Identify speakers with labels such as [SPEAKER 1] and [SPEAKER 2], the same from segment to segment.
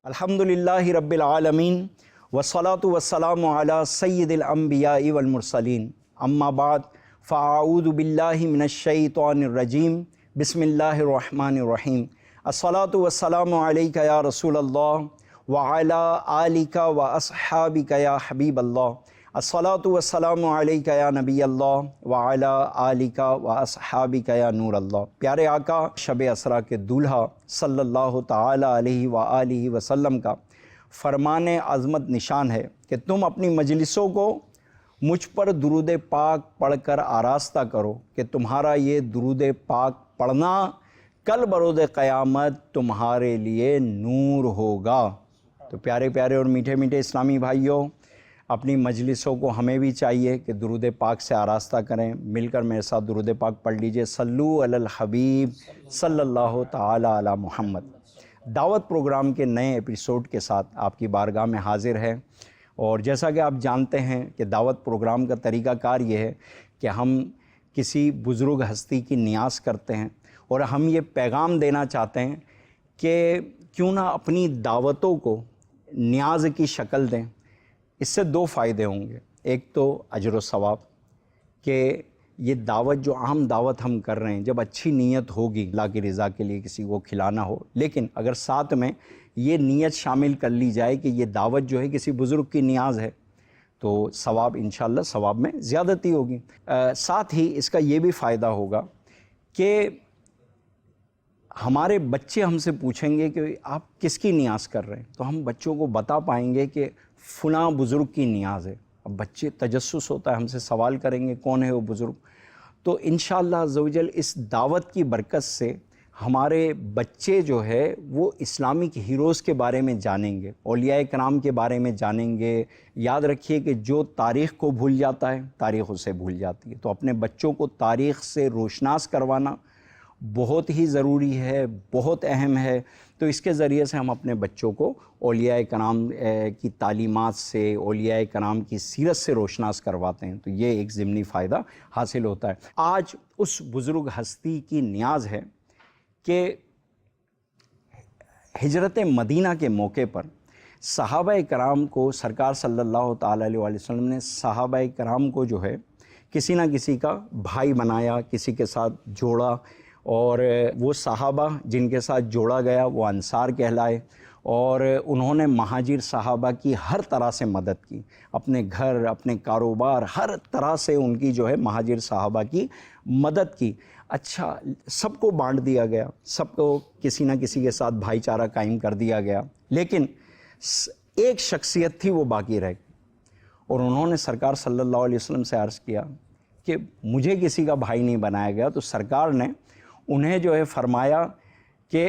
[SPEAKER 1] الحمدللہ رب العالمین والصلاة والسلام علی سید الانبیاء والمرسلین اما بعد فاعوذ باللہ من الشیطان الرجیم بسم اللہ الرحمن الرحیم الصلاة والسلام علیک یا رسول اللہ وعلی آلک واصحابک یا حبیب اللہ الصلاة والسلام علیک یا نبی اللہ وعلی آلک واصحابک یا نور اللہ۔ پیارے آقا شب اسریٰ کے دولہا صلی اللہ تعالی علیہ وآلہ وسلم کا فرمان عظمت نشان ہے کہ تم اپنی مجلسوں کو مجھ پر درود پاک پڑھ کر آراستہ کرو کہ تمہارا یہ درود پاک پڑھنا کل بروز قیامت تمہارے لیے نور ہوگا۔ تو پیارے پیارے اور میٹھے میٹھے اسلامی بھائیوں، اپنی مجلسوں کو ہمیں بھی چاہیے کہ درود پاک سے آراستہ کریں۔ مل کر میرے ساتھ درود پاک پڑھ لیجئے، صلو علی الحبیب صلی اللہ تعالی علی محمد۔ دعوت پروگرام کے نئے ایپیسوڈ کے ساتھ آپ کی بارگاہ میں حاضر ہے، اور جیسا کہ آپ جانتے ہیں کہ دعوت پروگرام کا طریقہ کار یہ ہے کہ ہم کسی بزرگ ہستی کی نیاز کرتے ہیں، اور ہم یہ پیغام دینا چاہتے ہیں کہ کیوں نہ اپنی دعوتوں کو نیاز کی شکل دیں۔ اس سے دو فائدے ہوں گے، ایک تو اجر و ثواب کہ یہ دعوت جو عام دعوت ہم کر رہے ہیں، جب اچھی نیت ہوگی اللہ کی رضا کے لیے کسی کو کھلانا ہو، لیکن اگر ساتھ میں یہ نیت شامل کر لی جائے کہ یہ دعوت جو ہے کسی بزرگ کی نیاز ہے، تو ثواب انشاءاللہ ثواب میں زیادتی ہوگی۔ ساتھ ہی اس کا یہ بھی فائدہ ہوگا کہ ہمارے بچے ہم سے پوچھیں گے کہ آپ کس کی نیاز کر رہے ہیں، تو ہم بچوں کو بتا پائیں گے کہ فلاں بزرگ کی نیاز ہے۔ اب بچے تجسس ہوتا ہے، ہم سے سوال کریں گے کون ہے وہ بزرگ، تو انشاءاللہ عز و جل اس دعوت کی برکت سے ہمارے بچے جو ہے وہ اسلامک ہیروز کے بارے میں جانیں گے، اولیاء کرام کے بارے میں جانیں گے۔ یاد رکھیے کہ جو تاریخ کو بھول جاتا ہے تاریخ اسے بھول جاتی ہے، تو اپنے بچوں کو تاریخ سے روشناس کروانا بہت ہی ضروری ہے، بہت اہم ہے۔ تو اس کے ذریعے سے ہم اپنے بچوں کو اولیاء کرام کی تعلیمات سے، اولیاء کرام کی سیرت سے روشناس کرواتے ہیں، تو یہ ایک ضمنی فائدہ حاصل ہوتا ہے۔ آج اس بزرگ ہستی کی نیاز ہے کہ ہجرت مدینہ کے موقع پر صحابہ کرام کو سرکار صلی اللہ تعالی علیہ وسلم نے صحابہ کرام کو جو ہے کسی نہ کسی کا بھائی بنایا، کسی کے ساتھ جوڑا، اور وہ صحابہ جن کے ساتھ جوڑا گیا وہ انصار کہلائے، اور انہوں نے مہاجر صحابہ کی ہر طرح سے مدد کی، اپنے گھر، اپنے کاروبار، ہر طرح سے ان کی جو ہے مہاجر صحابہ کی مدد کی۔ اچھا، سب کو بانٹ دیا گیا، سب کو کسی نہ کسی کے ساتھ بھائی چارہ قائم کر دیا گیا، لیکن ایک شخصیت تھی وہ باقی رہ گئی، اور انہوں نے سرکار صلی اللہ علیہ وسلم سے عرض کیا کہ مجھے کسی کا بھائی نہیں بنایا گیا، تو سرکار نے انہیں جو ہے فرمایا کہ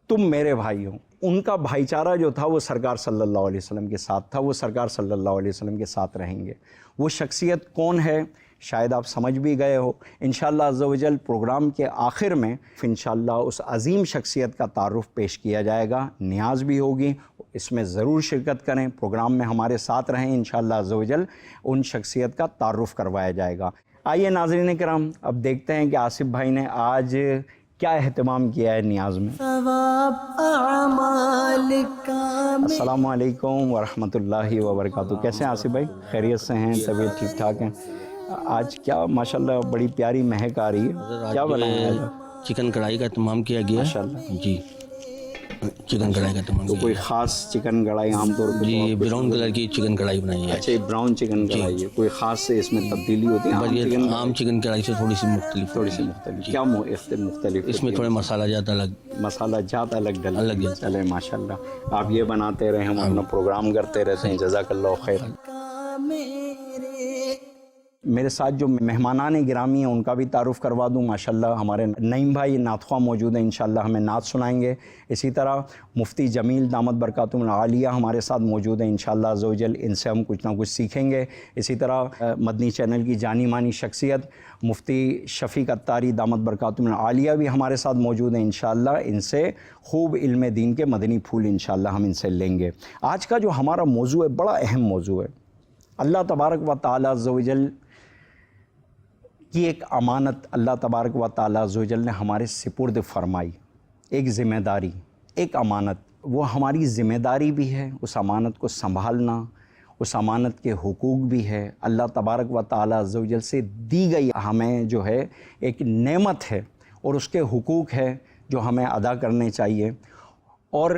[SPEAKER 1] تم میرے بھائی ہو۔ ان کا بھائی چارہ جو تھا وہ سرکار صلی اللہ علیہ وسلم کے ساتھ تھا، وہ سرکار صلی اللہ علیہ وسلم کے ساتھ رہیں گے۔ وہ شخصیت کون ہے شاید آپ سمجھ بھی گئے ہو۔ انشاءاللہ عز و جل پروگرام کے آخر میں انشاءاللہ اس عظیم شخصیت کا تعارف پیش کیا جائے گا، نیاز بھی ہوگی، اس میں ضرور شرکت کریں، پروگرام میں ہمارے ساتھ رہیں، انشاءاللہ عز و جل ان شخصیت کا تعارف کروایا جائے گا۔ آئیے ناظرین کرام، اب دیکھتے ہیں کہ آصف بھائی نے آج کیا اہتمام کیا ہے نیاز میں۔ السلام علیکم ورحمۃ اللہ وبرکاتہ۔ کیسے ہیں آصف بھائی؟ خیریت سے ہیں؟ طبیعت ٹھیک ٹھاک ہیں؟ آج کیا ماشاءاللہ بڑی پیاری مہک آ رہی ہے، کیا بنایا ہے؟
[SPEAKER 2] چکن کڑھائی کا اہتمام کیا گیا ہے
[SPEAKER 1] ماشاءاللہ۔
[SPEAKER 2] جی، چکن کڑھائی کا اہتمام
[SPEAKER 1] تو
[SPEAKER 2] کیا
[SPEAKER 1] کوئی
[SPEAKER 2] گیا
[SPEAKER 1] خاص چکن کڑھائی عام طور پہ؟
[SPEAKER 2] جی، براؤن کلر کی چکن کڑھائی بنائی ہے۔
[SPEAKER 1] اچھا، یہ براؤن چکن کڑھائی ہے، کوئی خاص اس میں تبدیلی ہوتی ہے؟
[SPEAKER 2] بس یہ عام چکن کڑھائی سے تھوڑی سی مختلف،
[SPEAKER 1] تھوڑی سی مختلف، کیا مختلف؟
[SPEAKER 2] اس میں تھوڑے مسالہ جات الگ،
[SPEAKER 1] مسالہ جات الگ ڈلتے
[SPEAKER 2] الگ
[SPEAKER 1] ہیں۔ چلے ماشاءاللہ، آپ یہ بناتے رہیں، ہم اپنا پروگرام کرتے رہتے ہیں، جزاک اللہ خیر۔ میرے ساتھ جو مہمانان گرامی ہیں ان کا بھی تعارف کروا دوں۔ ماشاءاللہ ہمارے نعیم بھائی نعت خواہ موجود ہیں، انشاءاللہ ہمیں نعت سنائیں گے۔ اسی طرح مفتی جمیل دامت برکاتہم العالیہ ہمارے ساتھ موجود ہیں، انشاءاللہ عز و جل ان سے ہم کچھ نہ کچھ سیکھیں گے۔ اسی طرح مدنی چینل کی جانی مانی شخصیت مفتی شفیق اتاری دامت برکاتہم العالیہ بھی ہمارے ساتھ موجود ہیں، انشاءاللہ ان سے خوب علم دین کے مدنی پھول انشاءاللہ ہم ان سے لیں گے۔ آج کا جو ہمارا موضوع ہے بڑا اہم موضوع ہے۔ اللہ تبارک و تعالی عز و جل کی ایک امانت اللہ تبارک و تعالی عز و جل نے ہمارے سپرد فرمائی، ایک ذمہ داری، ایک امانت، وہ ہماری ذمہ داری بھی ہے، اس امانت کو سنبھالنا، اس امانت کے حقوق بھی ہے، اللہ تبارک و تعالیٰ عز و جل سے دی گئی ہمیں جو ہے ایک نعمت ہے، اور اس کے حقوق ہے جو ہمیں ادا کرنے چاہیے۔ اور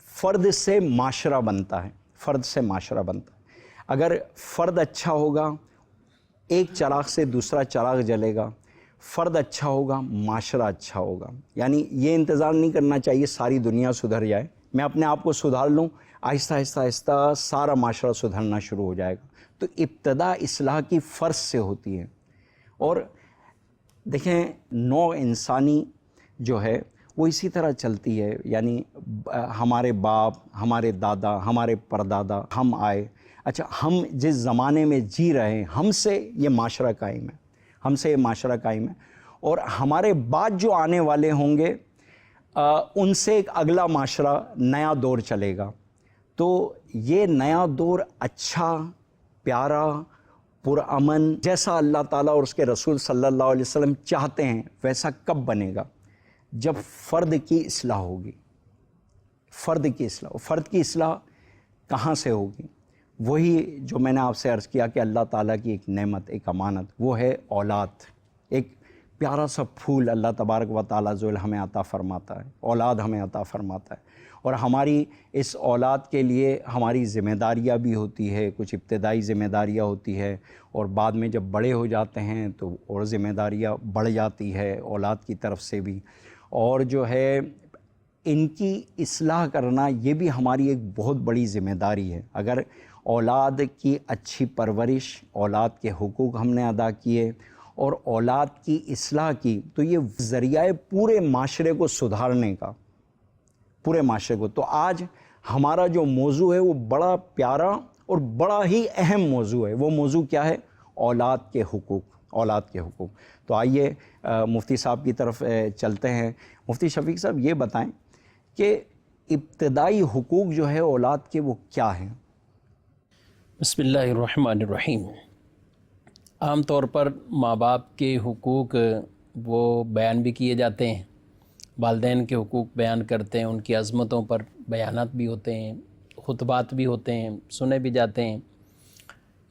[SPEAKER 1] فرد سے معاشرہ بنتا ہے، فرد سے معاشرہ بنتا ہے۔ اگر فرد اچھا ہوگا، ایک چراغ سے دوسرا چراغ جلے گا، فرد اچھا ہوگا، معاشرہ اچھا ہوگا۔ یعنی یہ انتظار نہیں کرنا چاہیے ساری دنیا سدھر جائے، میں اپنے آپ کو سدھار لوں، آہستہ آہستہ آہستہ سارا معاشرہ سدھرنا شروع ہو جائے گا۔ تو ابتدا اصلاح کی فرض سے ہوتی ہے۔ اور دیکھیں نوع انسانی جو ہے وہ اسی طرح چلتی ہے، یعنی ہمارے باپ، ہمارے دادا، ہمارے پردادا، ہم آئے، اچھا ہم جس زمانے میں جی رہے ہیں، ہم سے یہ معاشرہ قائم ہے، ہم سے یہ معاشرہ قائم ہے، اور ہمارے بعد جو آنے والے ہوں گے ان سے ایک اگلا معاشرہ، نیا دور چلے گا۔ تو یہ نیا دور اچھا، پیارا، پرامن، جیسا اللہ تعالیٰ اور اس کے رسول صلی اللہ علیہ وسلم چاہتے ہیں، ویسا کب بنے گا؟ جب فرد کی اصلاح ہوگی، فرد کی اصلاح۔ فرد کی اصلاح کہاں سے ہوگی؟ وہی جو میں نے آپ سے عرض کیا کہ اللہ تعالیٰ کی ایک نعمت، ایک امانت، وہ ہے اولاد۔ ایک پیارا سا پھول اللہ تبارک و تعالیٰ جو ہمیں عطا فرماتا ہے، اولاد ہمیں عطا فرماتا ہے، اور ہماری اس اولاد کے لیے ہماری ذمہ داریاں بھی ہوتی ہے، کچھ ابتدائی ذمہ داریاں ہوتی ہے، اور بعد میں جب بڑے ہو جاتے ہیں تو اور ذمہ داریاں بڑھ جاتی ہے اولاد کی طرف سے بھی، اور جو ہے ان کی اصلاح کرنا یہ بھی ہماری ایک بہت بڑی ذمہ داری ہے۔ اگر اولاد کی اچھی پرورش، اولاد کے حقوق ہم نے ادا کیے اور اولاد کی اصلاح کی، تو یہ ذریعہ پورے معاشرے کو سدھارنے کا، پورے معاشرے کو۔ تو آج ہمارا جو موضوع ہے وہ بڑا پیارا اور بڑا ہی اہم موضوع ہے۔ وہ موضوع کیا ہے؟ اولاد کے حقوق، اولاد کے حقوق۔ تو آئیے مفتی صاحب کی طرف چلتے ہیں۔ مفتی شفیق صاحب یہ بتائیں کہ ابتدائی حقوق جو ہے اولاد کے وہ کیا ہیں؟
[SPEAKER 3] بسم اللہ الرحمن الرحیم۔ عام طور پر ماں باپ کے حقوق وہ بیان بھی کیے جاتے ہیں، والدین کے حقوق بیان کرتے ہیں، ان کی عظمتوں پر بیانات بھی ہوتے ہیں، خطبات بھی ہوتے ہیں، سنے بھی جاتے ہیں۔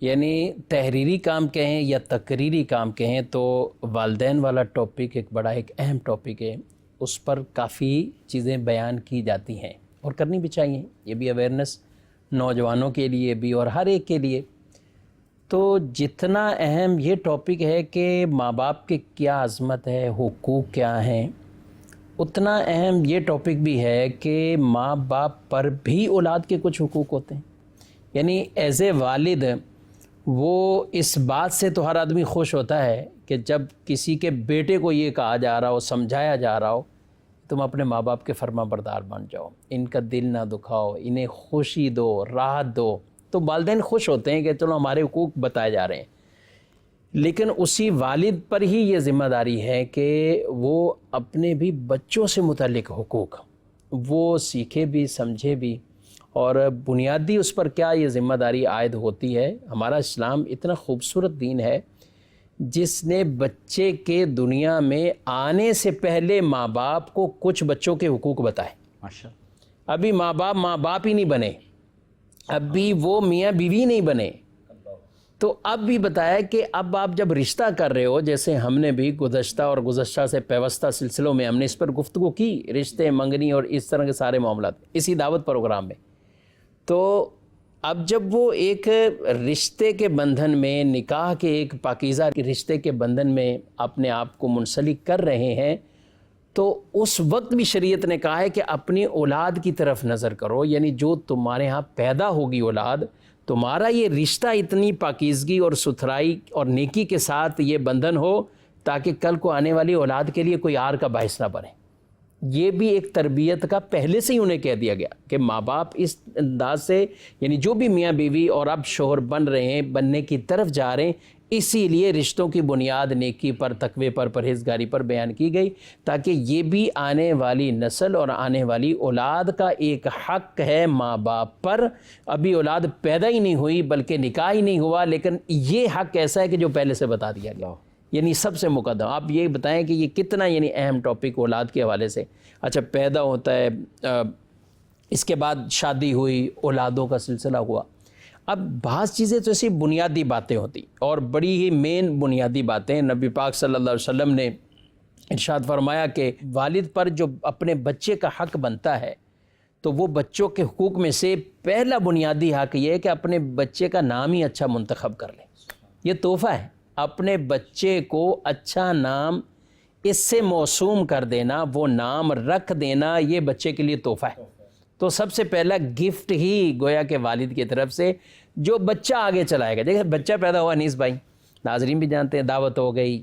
[SPEAKER 3] یعنی تحریری کام کہیں یا تقریری کام کہیں تو والدین والا ٹاپک ایک بڑا ایک اہم ٹاپک ہے، اس پر کافی چیزیں بیان کی جاتی ہیں اور کرنی بھی چاہیے۔ یہ بھی اویئرنیس نوجوانوں کے لیے بھی اور ہر ایک کے لیے۔ تو جتنا اہم یہ ٹاپک ہے کہ ماں باپ کے کیا عظمت ہے، حقوق کیا ہیں، اتنا اہم یہ ٹاپک بھی ہے کہ ماں باپ پر بھی اولاد کے کچھ حقوق ہوتے ہیں۔ یعنی ایز اے والد وہ اس بات سے تو ہر آدمی خوش ہوتا ہے کہ جب کسی کے بیٹے کو یہ کہا جا رہا ہو، سمجھایا جا رہا ہو، تم اپنے ماں باپ کے فرما بردار بن جاؤ، ان کا دل نہ دکھاؤ، انہیں خوشی دو، راحت دو، تو والدین خوش ہوتے ہیں کہ چلو ہمارے حقوق بتائے جا رہے ہیں۔ لیکن اسی والد پر ہی یہ ذمہ داری ہے کہ وہ اپنے بھی بچوں سے متعلق حقوق وہ سیکھے بھی، سمجھے بھی، اور بنیادی اس پر کیا یہ ذمہ داری عائد ہوتی ہے۔ ہمارا اسلام اتنا خوبصورت دین ہے جس نے بچے کے دنیا میں آنے سے پہلے ماں باپ کو کچھ بچوں کے حقوق بتائے۔
[SPEAKER 1] ماشاء
[SPEAKER 3] ابھی ماں باپ ہی نہیں بنے، ابھی وہ میاں بیوی نہیں بنے، تو اب بھی بتایا کہ اب آپ جب رشتہ کر رہے ہو، جیسے ہم نے بھی گزشتہ اور گزشتہ سے پیوستہ سلسلوں میں ہم نے اس پر گفتگو کی، رشتے، منگنی اور اس طرح کے سارے معاملات اسی دعوت پروگرام میں، تو اب جب وہ ایک رشتے کے بندھن میں، نکاح کے ایک پاکیزہ رشتے کے بندھن میں اپنے آپ کو منسلک کر رہے ہیں، تو اس وقت بھی شریعت نے کہا ہے کہ اپنی اولاد کی طرف نظر کرو، یعنی جو تمہارے ہاں پیدا ہوگی اولاد، تمہارا یہ رشتہ اتنی پاکیزگی اور ستھرائی اور نیکی کے ساتھ یہ بندھن ہو تاکہ کل کو آنے والی اولاد کے لیے کوئی عار کا باعث نہ بنے۔ یہ بھی ایک تربیت کا پہلے سے ہی انہیں کہہ دیا گیا کہ ماں باپ اس انداز سے، یعنی جو بھی میاں بیوی اور اب شوہر بن رہے ہیں، بننے کی طرف جا رہے ہیں، اسی لیے رشتوں کی بنیاد نیکی پر، تقوی پر، پرہیزگاری پر بیان کی گئی، تاکہ یہ بھی آنے والی نسل اور آنے والی اولاد کا ایک حق ہے ماں باپ پر۔ ابھی اولاد پیدا ہی نہیں ہوئی بلکہ نکاح ہی نہیں ہوا، لیکن یہ حق ایسا ہے کہ جو پہلے سے بتا دیا گیا، یعنی سب سے مقدم. آپ یہ بتائیں کہ یہ کتنا یعنی اہم ٹاپک اولاد کے حوالے سے. اچھا پیدا ہوتا ہے, اس کے بعد شادی ہوئی, اولادوں کا سلسلہ ہوا. اب بعض چیزیں تو ایسی بنیادی باتیں ہوتی اور بڑی ہی مین بنیادی باتیں. نبی پاک صلی اللہ علیہ وسلم نے ارشاد فرمایا کہ والد پر جو اپنے بچے کا حق بنتا ہے تو وہ بچوں کے حقوق میں سے پہلا بنیادی حق یہ ہے کہ اپنے بچے کا نام ہی اچھا منتخب کر لیں. یہ تحفہ ہے, اپنے بچے کو اچھا نام اس سے موسوم کر دینا, وہ نام رکھ دینا, یہ بچے کے لیے تحفہ ہے. تو سب سے پہلا گفٹ ہی گویا کہ والد کی طرف سے جو بچہ آگے چلائے گا. دیکھیں بچہ پیدا ہوا انیس بھائی, ناظرین بھی جانتے ہیں, دعوت ہو گئی,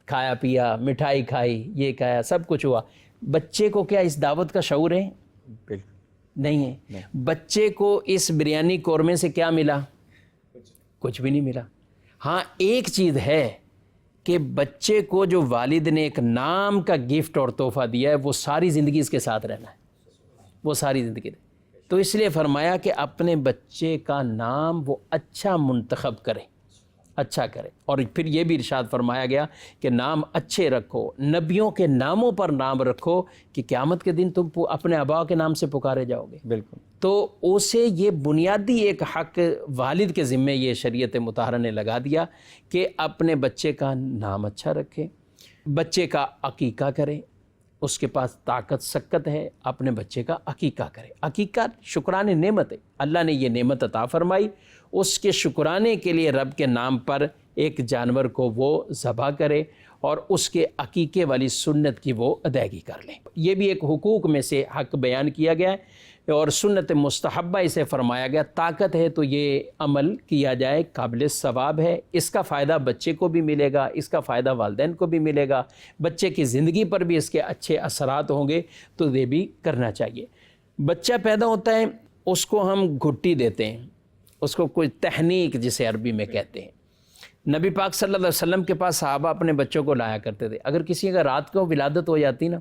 [SPEAKER 3] کھایا پیا, مٹھائی کھائی, یہ کھایا, سب کچھ ہوا. بچے کو کیا اس دعوت کا شعور ہے؟
[SPEAKER 1] بالکل
[SPEAKER 3] نہیں ہے. بچے کو اس بریانی قورمے سے کیا ملا؟ کچھ بھی نہیں ملا. ہاں ایک چیز ہے کہ بچے کو جو والد نے ایک نام کا گفٹ اور تحفہ دیا ہے وہ ساری زندگی اس کے ساتھ رہنا ہے, وہ ساری زندگی. تو اس لیے فرمایا کہ اپنے بچے کا نام وہ اچھا منتخب کرے, اچھا کرے. اور پھر یہ بھی ارشاد فرمایا گیا کہ نام اچھے رکھو, نبیوں کے ناموں پر نام رکھو کہ قیامت کے دن تم اپنے آبا کے نام سے پکارے جاؤ گے.
[SPEAKER 1] بالکل.
[SPEAKER 3] تو اسے یہ بنیادی ایک حق والد کے ذمے یہ شریعت مطہرہ نے لگا دیا کہ اپنے بچے کا نام اچھا رکھے, بچے کا عقیقہ کرے. اس کے پاس طاقت سکت ہے, اپنے بچے کا عقیقہ کرے. عقیقہ شکرانے نعمت ہے, اللہ نے یہ نعمت عطا فرمائی, اس کے شکرانے کے لیے رب کے نام پر ایک جانور کو وہ ذبح کرے اور اس کے عقیقے والی سنت کی وہ ادائیگی کر لیں. یہ بھی ایک حقوق میں سے حق بیان کیا گیا ہے اور سنت مستحبہ اسے فرمایا گیا. طاقت ہے تو یہ عمل کیا جائے, قابل ثواب ہے. اس کا فائدہ بچے کو بھی ملے گا, اس کا فائدہ والدین کو بھی ملے گا, بچے کی زندگی پر بھی اس کے اچھے اثرات ہوں گے, تو یہ بھی کرنا چاہیے. بچہ پیدا ہوتا ہے, اس کو ہم گھٹی دیتے ہیں, اس کو کوئی تحنیک جسے عربی میں کہتے ہیں. نبی پاک صلی اللہ علیہ وسلم کے پاس صحابہ اپنے بچوں کو لایا کرتے تھے. اگر کسی کا رات کو ولادت ہو جاتی نا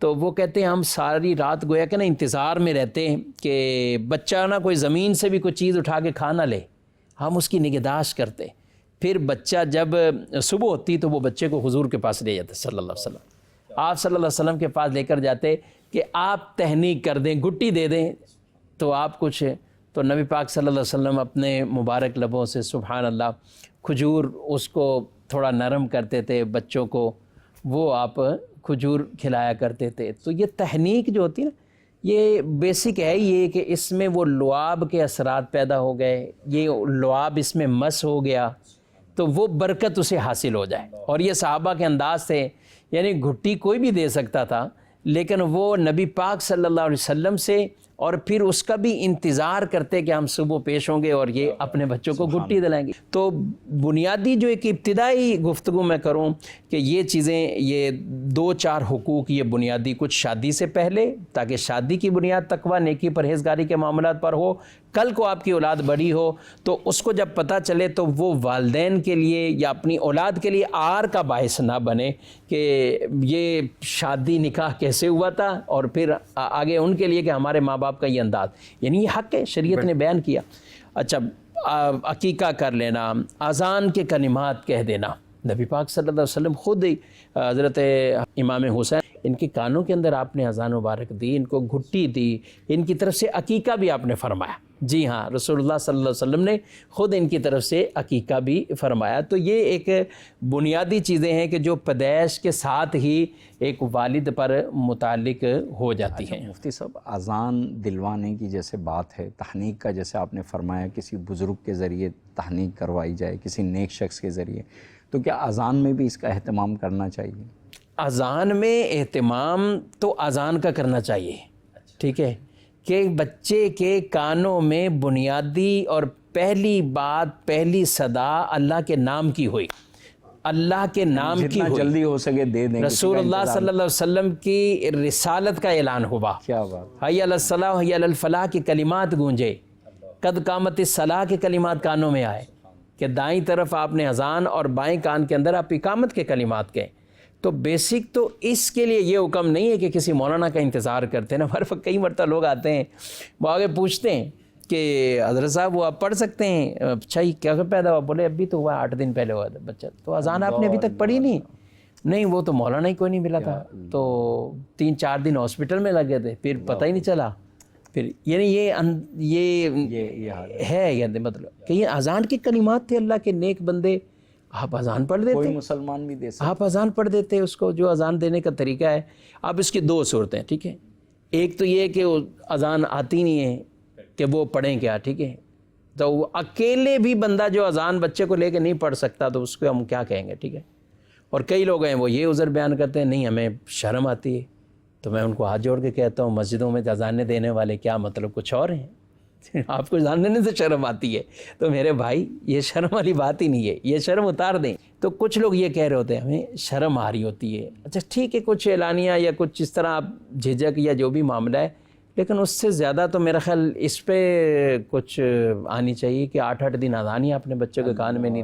[SPEAKER 3] تو وہ کہتے ہیں ہم ساری رات گویا کہ نا انتظار میں رہتے ہیں کہ بچہ نا کوئی زمین سے بھی کوئی چیز اٹھا کے کھا نہ لے, ہم اس کی نگہداشت کرتے. پھر بچہ جب صبح ہوتی تو وہ بچے کو حضور کے پاس لے جاتے صلی اللہ علیہ وسلم. آپ صلی اللہ علیہ وسلم کے پاس لے کر جاتے کہ آپ تحنیک کر دیں, گھٹی دے دیں تو آپ کچھ. تو نبی پاک صلی اللہ علیہ وسلم اپنے مبارک لبوں سے سبحان اللہ کھجور اس کو تھوڑا نرم کرتے تھے, بچوں کو وہ آپ کھجور کھلایا کرتے تھے. تو یہ تحنیک جو ہوتی ہے نا, یہ بیسک ہے یہ کہ اس میں وہ لعاب کے اثرات پیدا ہو گئے, یہ لعاب اس میں مس ہو گیا تو وہ برکت اسے حاصل ہو جائے. اور یہ صحابہ کے انداز تھے, یعنی گھٹی کوئی بھی دے سکتا تھا لیکن وہ نبی پاک صلی اللہ علیہ وسلم سے اور پھر اس کا بھی انتظار کرتے کہ ہم صبح پیش ہوں گے اور یہ اپنے بچوں کو گھٹی دلائیں گے. تو بنیادی جو ایک ابتدائی گفتگو میں کروں کہ یہ چیزیں, یہ 2-4 حقوق یہ بنیادی کچھ شادی سے پہلے, تاکہ شادی کی بنیاد تقویٰ نیکی پرہیزگاری کے معاملات پر ہو. کل کو آپ کی اولاد بڑی ہو تو اس کو جب پتہ چلے تو وہ والدین کے لیے یا اپنی اولاد کے لیے آر کا باعث نہ بنے کہ یہ شادی نکاح کیسے ہوا تھا, اور پھر آگے ان کے لیے کہ ہمارے ماں باپ کا یہ انداز. یعنی یہ حق ہے, شریعت نے بیان کیا. اچھا عقیقہ کر لینا, اذان کے کلمات کہہ دینا. نبی پاک صلی اللہ علیہ وسلم خود حضرت امام حسین ان کے کانوں کے اندر آپ نے اذان مبارک دی, ان کو گھٹی دی, ان کی طرف سے عقیقہ بھی آپ نے فرمایا. جی ہاں, رسول اللہ صلی اللہ علیہ وسلم نے خود ان کی طرف سے عقیقہ بھی فرمایا. تو یہ ایک بنیادی چیزیں ہیں کہ جو پیدائش کے ساتھ ہی ایک والد پر متعلق ہو جاتی ہیں.
[SPEAKER 1] مفتی صاحب, اذان دلوانے کی جیسے بات ہے, تحنیک کا جیسے آپ نے فرمایا کسی بزرگ کے ذریعے تحنیک کروائی جائے, کسی نیک شخص کے ذریعے, تو کیا اذان میں بھی اس کا اہتمام کرنا چاہیے؟
[SPEAKER 3] اذان میں اہتمام تو اذان کا کرنا چاہیے, ٹھیک ہے, کہ بچے کے کانوں میں بنیادی اور پہلی بات, پہلی صدا اللہ کے نام کی ہوئی, اللہ کے نام کی
[SPEAKER 1] جتنا
[SPEAKER 3] ہوئی,
[SPEAKER 1] جلدی ہو سکے دے دیں.
[SPEAKER 3] رسول اللہ صلی اللہ علیہ وسلم کی رسالت کا اعلان ہوا,
[SPEAKER 1] کیا بات,
[SPEAKER 3] حی علی الصلاۃ حی علی الفلاح کی کلمات گونجے, قد قامت الصلاۃ کے کلمات کانوں میں آئے کہ دائیں طرف آپ نے اذان اور بائیں کان کے اندر آپ اقامت کے کلمات کہیں. تو بیسک تو اس کے لیے یہ حکم نہیں ہے کہ کسی مولانا کا انتظار کرتے ہیں نا. ہر وقت کئی مرتبہ لوگ آتے ہیں, وہ آگے پوچھتے ہیں کہ حضرت صاحب وہ آپ پڑھ سکتے ہیں. اچھا ہی کیا پیدا ہوا؟ بولے ابھی تو ہوا 8 دن پہلے ہوا تھا بچہ. تو اذان آپ نے ابھی تک پڑھی نہیں؟ نہیں وہ تو مولانا ہی کوئی نہیں ملا تھا. تو 3-4 دن ہاسپٹل میں لگے تھے, پھر پتہ ہی نہیں چلا. پھر یعنی یہ ہے یعنی مطلب کہ یہ اذان کے کلمات تھے اللہ کے نیک بندے. آپ اذان پڑھ دیتے,
[SPEAKER 1] کوئی مسلمان بھی دے سکتا,
[SPEAKER 3] آپ اذان پڑھ دیتے اس کو. جو اذان دینے کا طریقہ ہے, اب اس کی 2 صورتیں, ٹھیک ہے. ایک تو یہ کہ وہ اذان آتی نہیں ہے کہ وہ پڑھیں کیا, ٹھیک ہے. تو وہ اکیلے بھی بندہ جو اذان بچے کو لے کے نہیں پڑھ سکتا تو اس کو ہم کیا کہیں گے, ٹھیک ہے. اور کئی لوگ ہیں وہ یہ عذر بیان کرتے ہیں نہیں ہمیں شرم آتی ہے. تو میں ان کو ہاتھ جوڑ کے کہتا ہوں مسجدوں میں اذانیں دینے والے کیا مطلب کچھ اور ہیں. آپ کو اذان دینے سے شرم آتی ہے تو میرے بھائی یہ شرم والی بات ہی نہیں ہے, یہ شرم اتار دیں. تو کچھ لوگ یہ کہہ رہے ہوتے ہیں ہمیں شرم آ رہی ہوتی ہے. اچھا ٹھیک ہے, کچھ اعلانیہ یا کچھ اس طرح آپ جھجک یا جو بھی معاملہ ہے, لیکن اس سے زیادہ تو میرا خیال اس پہ کچھ آنی چاہیے کہ 8 دن اذان ہی اپنے بچوں کے کان میں نہیں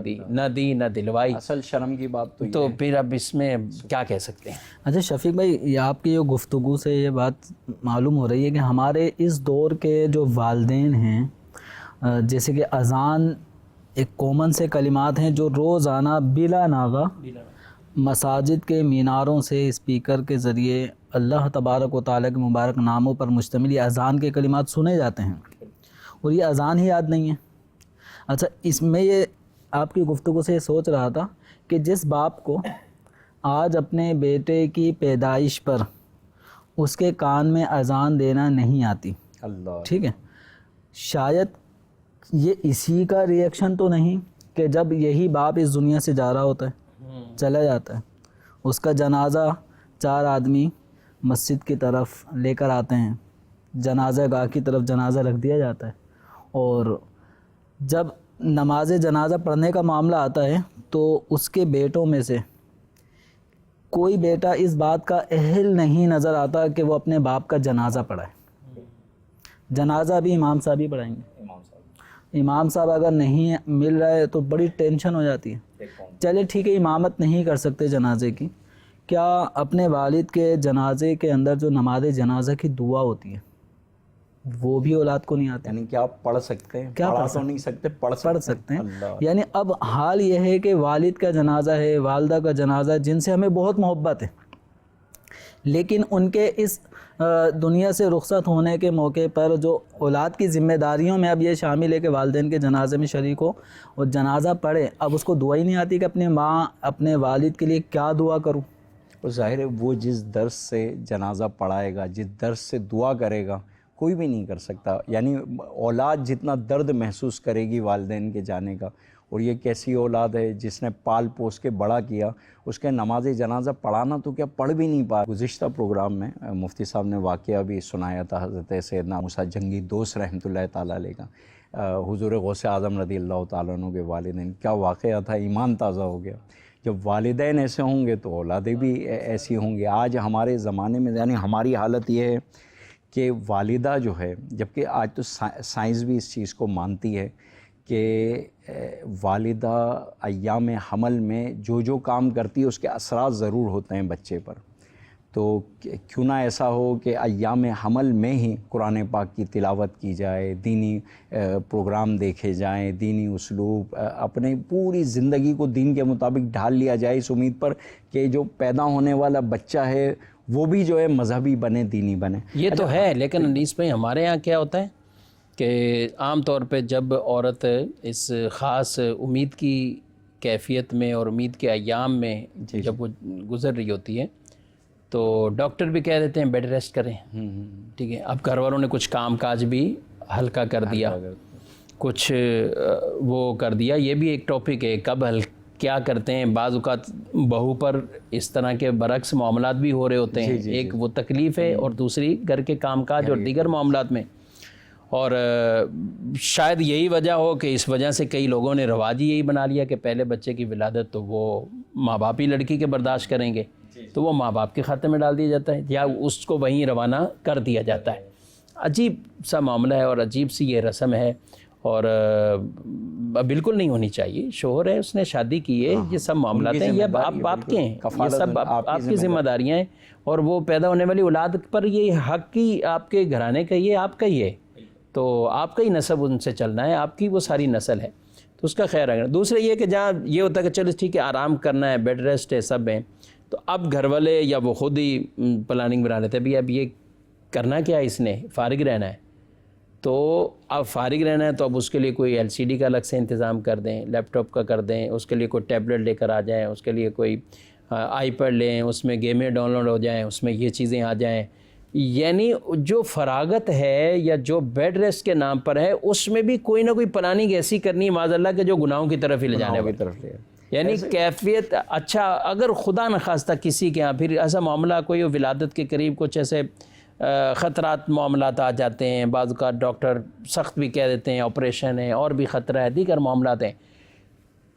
[SPEAKER 3] دی نہ دلوائی.
[SPEAKER 1] اصل شرم کی بات
[SPEAKER 3] تو پھر اب اس میں کیا کہہ سکتے ہیں.
[SPEAKER 4] اچھا شفیق بھائی, یہ آپ کی جو گفتگو سے یہ بات معلوم ہو رہی ہے کہ ہمارے اس دور کے جو والدین ہیں, جیسے کہ اذان ایک کامن سے کلمات ہیں جو روزانہ بلا ناغہ مساجد کے میناروں سے اسپیکر کے ذریعے اللہ تبارک و تعالیٰ کے مبارک ناموں پر مشتمل یہ اذان کے کلمات سنے جاتے ہیں, اور یہ اذان ہی یاد نہیں ہے. اچھا اس میں یہ آپ کی گفتگو سے یہ سوچ رہا تھا کہ جس باپ کو آج اپنے بیٹے کی پیدائش پر اس کے کان میں اذان دینا نہیں آتی,
[SPEAKER 1] اللہ,
[SPEAKER 4] ٹھیک ہے, شاید یہ اسی کا ریئیکشن تو نہیں کہ جب یہی باپ اس دنیا سے جا رہا ہوتا ہے, چلا جاتا ہے, اس کا جنازہ 4 آدمی مسجد کی طرف لے کر آتے ہیں, جنازہ گاہ کی طرف جنازہ رکھ دیا جاتا ہے, اور جب نماز جنازہ پڑھنے کا معاملہ آتا ہے تو اس کے بیٹوں میں سے کوئی بیٹا اس بات کا اہل نہیں نظر آتا کہ وہ اپنے باپ کا جنازہ پڑھائے. جنازہ بھی امام صاحب ہی پڑھائیں گے. امام صاحب اگر نہیں مل رہا ہے تو بڑی ٹینشن ہو جاتی ہے. چلے ٹھیک ہے, امامت نہیں کر سکتے جنازے کی, کیا اپنے والد کے جنازے کے اندر جو نماز جنازہ کی دعا ہوتی ہے وہ بھی اولاد کو نہیں آتی؟
[SPEAKER 1] یعنی کیا آپ پڑھ سکتے ہیں؟
[SPEAKER 4] کیا
[SPEAKER 1] پڑھا تو نہیں سکتے, پڑھ
[SPEAKER 4] سکتے ہیں.
[SPEAKER 1] اللہ.
[SPEAKER 4] یعنی اب حال یہ ہے کہ والد کا جنازہ ہے, والدہ کا جنازہ, جن سے ہمیں بہت محبت ہے, لیکن ان کے اس دنیا سے رخصت ہونے کے موقع پر جو اولاد کی ذمہ داریوں میں اب یہ شامل ہے کہ والدین کے جنازے میں شریک ہو اور جنازہ پڑھے, اب اس کو دعا ہی نہیں آتی کہ اپنے ماں اپنے والد کے لیے کیا دعا کروں.
[SPEAKER 1] اور ظاہر ہے وہ جس درس سے جنازہ پڑھائے گا, جس درس سے دعا کرے گا, کوئی بھی نہیں کر سکتا. یعنی اولاد جتنا درد محسوس کرے گی والدین کے جانے کا, اور یہ کیسی اولاد ہے جس نے پال پوس کے بڑا کیا, اس کے نماز جنازہ پڑھانا تو کیا پڑھ بھی نہیں پا. گزشتہ پروگرام میں مفتی صاحب نے واقعہ بھی سنایا تھا حضرت سیدنا موسیٰ جنگی دوست رحمۃ اللہ تعالیٰ علیہ کا, حضور غوث اعظم رضی اللہ تعالیٰ عنہ کے والدین. کیا واقعہ تھا, ایمان تازہ ہو گیا. جب والدین ایسے ہوں گے تو اولادیں بھی ایسی ہوں گی. آج ہمارے زمانے میں یعنی ہماری حالت یہ ہے کہ والدہ جو ہے, جبکہ آج تو سائنس بھی اس چیز کو مانتی ہے کہ والدہ ایام حمل میں جو کام کرتی ہے اس کے اثرات ضرور ہوتے ہیں بچے پر. تو کیوں نہ ایسا ہو کہ ایام حمل میں ہی قرآن پاک کی تلاوت کی جائے, دینی پروگرام دیکھے جائیں, دینی اسلوب, اپنے پوری زندگی کو دین کے مطابق ڈھال لیا جائے, اس امید پر کہ جو پیدا ہونے والا بچہ ہے وہ بھی جو ہے مذہبی بنے, دینی بنے.
[SPEAKER 3] یہ تو ہے, لیکن انیس بھائی ہمارے ہاں کیا ہوتا ہے کہ عام طور پہ جب عورت اس خاص امید کی کیفیت میں اور امید کے ایام میں جب وہ گزر رہی ہوتی ہے تو ڈاکٹر بھی کہہ دیتے ہیں بیڈ ریسٹ کریں, ٹھیک ہے. اب گھر والوں نے کچھ کام کاج بھی ہلکا کر دیا, کچھ وہ کر دیا. یہ بھی ایک ٹاپک ہے, کب کیا کرتے ہیں. بعض اوقات بہو پر اس طرح کے برعکس معاملات بھی ہو رہے ہوتے ہیں, ایک وہ تکلیف ہے اور دوسری گھر کے کام کاج اور دیگر معاملات میں. اور شاید یہی وجہ ہو کہ اس وجہ سے کئی لوگوں نے رواج یہی بنا لیا کہ پہلے بچے کی ولادت تو وہ ماں باپ ہی لڑکی کے برداشت کریں گے, تو وہ ماں باپ کے کھاتے میں ڈال دیا جاتا ہے یا اس کو وہیں روانہ کر دیا جاتا ہے. عجیب سا معاملہ ہے اور عجیب سی یہ رسم ہے, اور بالکل نہیں ہونی چاہیے. شوہر ہے, اس نے شادی کی ہے, یہ سب معاملات ہیں, یہ آپ کے ہیں, یہ سب آپ کی ذمہ داریاں ہیں, اور وہ پیدا ہونے والی اولاد پر یہ حق ہی آپ کے گھرانے کا, یہ آپ کا ہی ہے. تو آپ کا ہی نسب ان سے چلنا ہے، آپ کی وہ ساری نسل ہے، تو اس کا خیال رکھنا۔ دوسرا یہ کہ جہاں یہ ہوتا ہے کہ چلو ٹھیک ہے آرام کرنا ہے، بیڈ ریسٹ ہے، سب ہیں، تو اب گھر والے یا وہ خود ہی پلاننگ بنا لیتے ہیں بھی اب یہ کرنا کیا ہے، اس نے فارغ رہنا ہے، تو اب فارغ رہنا ہے تو اب اس کے لیے کوئی LCD کا الگ سے انتظام کر دیں، لیپ ٹاپ کا کر دیں، اس کے لیے کوئی ٹیبلٹ لے کر آ جائیں، اس کے لیے کوئی آئی پیڈ لیں، اس میں گیمیں ڈاؤن لوڈ ہو جائیں، اس میں یہ چیزیں آ جائیں۔ یعنی جو فراغت ہے یا جو بیڈ ریسٹ کے نام پر ہے اس میں بھی کوئی نہ کوئی پلاننگ ایسی کرنی ہے معاذ اللہ کہ جو گناہوں کی طرف ہی لے جانے والی
[SPEAKER 1] طرف لے،
[SPEAKER 3] یعنی کیفیت اچھا اگر خدا نخواستہ کسی کے ہاں پھر ایسا معاملہ کوئی ولادت کے قریب کچھ ایسے خطرات معاملات آ جاتے ہیں، بعض اوقات ڈاکٹر سخت بھی کہہ دیتے ہیں آپریشن ہے اور بھی خطرہ ہے، دیگر معاملات ہیں،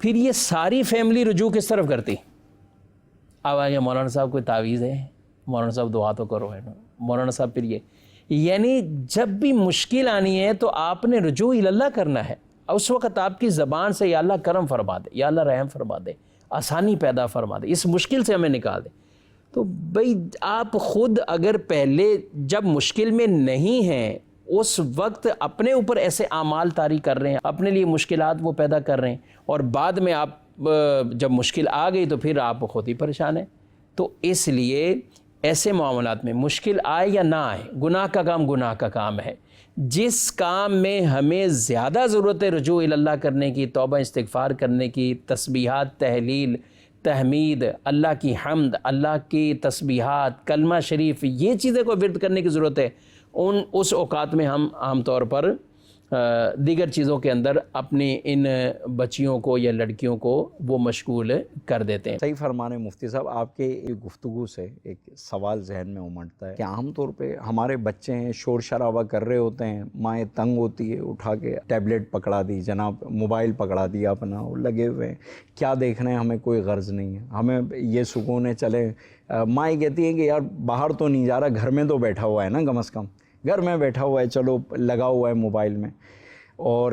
[SPEAKER 3] پھر یہ ساری فیملی رجوع کس طرف کرتی؟ اب آئیے مولانا صاحب کوئی تعویذ ہے، مولانا صاحب دعا تو کرو ہے نا، مولانا صاحب پھر یہ، یعنی جب بھی مشکل آنی ہے تو آپ نے رجوع اللہ کرنا ہے، اس وقت آپ کی زبان سے یا اللہ کرم فرما دے، یا اللہ رحم فرما دے، آسانی پیدا فرما دے، اس مشکل سے ہمیں نکال دے۔ تو بھئی آپ خود اگر پہلے جب مشکل میں نہیں ہیں اس وقت اپنے اوپر ایسے اعمال طاری کر رہے ہیں، اپنے لیے مشکلات وہ پیدا کر رہے ہیں، اور بعد میں آپ جب مشکل آ گئی تو پھر آپ خود ہی پریشان ہیں۔ تو اس لیے ایسے معاملات میں مشکل آئے یا نہ آئے، گناہ کا کام گناہ کا کام ہے، جس کام میں ہمیں زیادہ ضرورت ہے رجوع اللہ کرنے کی، توبہ استغفار کرنے کی، تسبیحات، تحلیل، تحمید، اللہ کی حمد، اللہ کی تسبیحات، کلمہ شریف، یہ چیزیں کو ورد کرنے کی ضرورت ہے، اس اوقات میں ہم عام طور پر دیگر چیزوں کے اندر اپنی ان بچیوں کو یا لڑکیوں کو وہ مشغول کر دیتے ہیں۔
[SPEAKER 1] صحیح فرمانے مفتی صاحب، آپ کے گفتگو سے ایک سوال ذہن میں امڑتا ہے کہ عام طور پہ ہمارے بچے ہیں شور شرابہ کر رہے ہوتے ہیں، مائیں تنگ ہوتی ہے، اٹھا کے ٹیبلٹ پکڑا دی جناب، موبائل پکڑا دیا اپنا، وہ لگے ہوئے ہیں، کیا دیکھ رہے ہیں ہمیں کوئی غرض نہیں ہے، ہمیں یہ سکون ہے چلے، مائیں کہتی ہیں کہ یار باہر تو نہیں جا رہا، گھر میں تو بیٹھا ہوا ہے نا، کم از کم گھر میں بیٹھا ہوا ہے، چلو لگا ہوا ہے موبائل میں، اور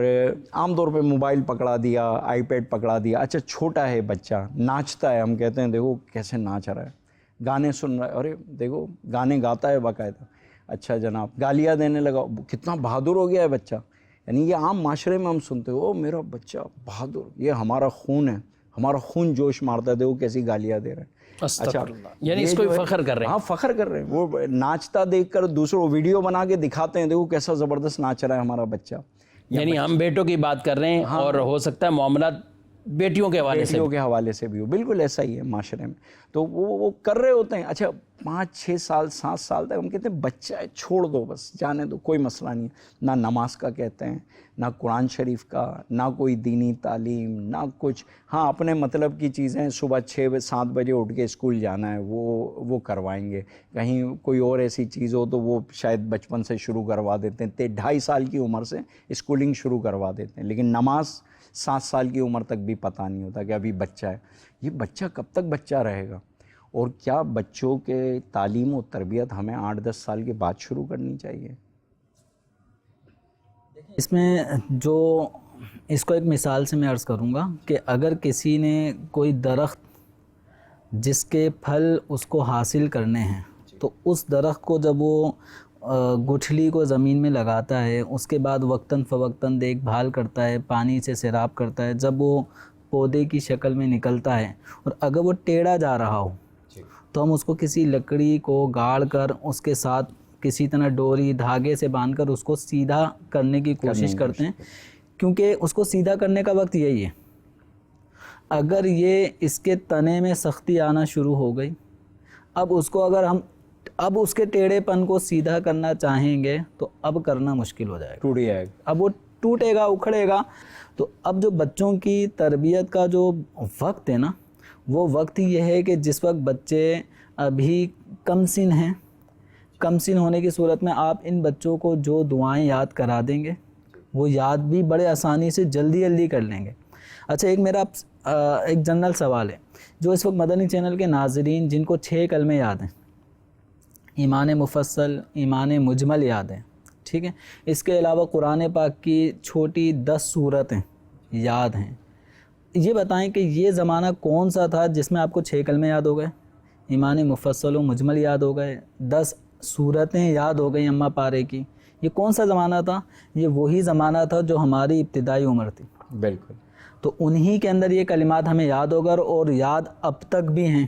[SPEAKER 1] عام طور پہ موبائل پکڑا دیا، آئی پیڈ پکڑا دیا، اچھا چھوٹا ہے بچہ ناچتا ہے، ہم کہتے ہیں دیکھو کیسے ناچ رہا ہے، گانے سن رہا ہے، ارے دیکھو گانے گاتا ہے باقاعدہ، اچھا جناب گالیاں دینے لگا، کتنا بہادر ہو گیا ہے بچہ، یعنی یہ عام معاشرے میں ہم سنتے ہو میرا بچہ بہادر، یہ ہمارا خون ہے، ہمارا خون جوش مارتا ہے، دیکھو کیسی گالیاں دے رہے ہیں، اچھا
[SPEAKER 3] یعنی اس کو فخر کر رہے ہیں،
[SPEAKER 1] ہاں فخر کر رہے ہیں، وہ ناچتا دیکھ کر دوسروں ویڈیو بنا کے دکھاتے ہیں، دیکھو کیسا زبردست ناچ رہا ہے ہمارا بچہ،
[SPEAKER 3] یعنی ہم بیٹوں کی بات کر رہے ہیں اور ہو سکتا ہے معاملات بیٹیوں کے
[SPEAKER 1] حوالے سے بھی ہو، بالکل ایسا ہی ہے معاشرے میں، تو وہ کر رہے ہوتے ہیں، اچھا 5-6 سال 7 سال تک ہم کہتے ہیں بچہ ہے چھوڑ دو بس جانے دو، کوئی مسئلہ نہیں، نہ نماز کا کہتے ہیں، نہ قرآن شریف کا، نہ کوئی دینی تعلیم، نہ کچھ، ہاں اپنے مطلب کی چیزیں، صبح 6-7 بجے اٹھ کے اسکول جانا ہے وہ کروائیں گے، کہیں کوئی اور ایسی چیز ہو تو وہ شاید بچپن سے شروع کروا دیتے ہیں، 2.5 سال کی عمر سے اسکولنگ شروع کروا دیتے ہیں، لیکن نماز 7 سال کی عمر تک بھی پتہ نہیں ہوتا کہ ابھی بچہ ہے، یہ بچہ کب تک بچہ رہے گا؟ اور کیا بچوں کے تعلیم و تربیت ہمیں 8-10 سال کے بعد شروع کرنی چاہیے؟
[SPEAKER 4] اس میں جو اس کو ایک مثال سے میں عرض کروں گا کہ اگر کسی نے کوئی درخت جس کے پھل اس کو حاصل کرنے ہیں تو اس درخت کو جب وہ گٹھلی کو زمین میں لگاتا ہے، اس کے بعد وقتاً فوقتاً دیکھ بھال کرتا ہے، پانی سے سیراب کرتا ہے، جب وہ پودے کی شکل میں نکلتا ہے اور اگر وہ ٹیڑھا جا رہا ہو تو ہم اس کو کسی لکڑی کو گاڑ کر اس کے ساتھ کسی طرح ڈوری دھاگے سے باندھ کر اس کو سیدھا کرنے کی کوشش کرتے ہیں، کیونکہ اس کو سیدھا کرنے کا وقت یہی ہے۔ اگر یہ اس کے تنے میں سختی آنا شروع ہو گئی، اب اس کو اگر ہم اب اس کے ٹیڑھے پن کو سیدھا کرنا چاہیں گے تو اب کرنا مشکل ہو جائے گا،
[SPEAKER 1] ٹوٹ جائے گا،
[SPEAKER 4] اب وہ ٹوٹے گا، اکھڑے گا۔ تو اب جو بچوں کی تربیت کا جو وقت ہے نا، وہ وقت یہ ہے کہ جس وقت بچے ابھی کم سن ہیں، کم سن ہونے کی صورت میں آپ ان بچوں کو جو دعائیں یاد کرا دیں گے وہ یاد بھی بڑے آسانی سے جلدی کر لیں گے۔ اچھا ایک میرا ایک جنرل سوال ہے، جو اس وقت مدنی چینل کے ناظرین جن کو 6 کلمے یاد ہیں، ایمان مفصل، ایمان مجمل یاد ہیں، ٹھیک ہے، اس کے علاوہ قرآن پاک کی چھوٹی 10 سورتیں یاد ہیں، یہ بتائیں کہ یہ زمانہ کون سا تھا جس میں آپ کو 6 کلمے یاد ہو گئے، ایمان مفصل و مجمل یاد ہو گئے، 10 سورتیں یاد ہو گئی اماں پارے کی، یہ کون سا زمانہ تھا؟ یہ وہی زمانہ تھا جو ہماری ابتدائی عمر تھی.
[SPEAKER 1] بالکل.
[SPEAKER 4] تو انہی کے اندر یہ کلمات ہمیں یاد ہوگا اور یاد اب تک بھی ہیں.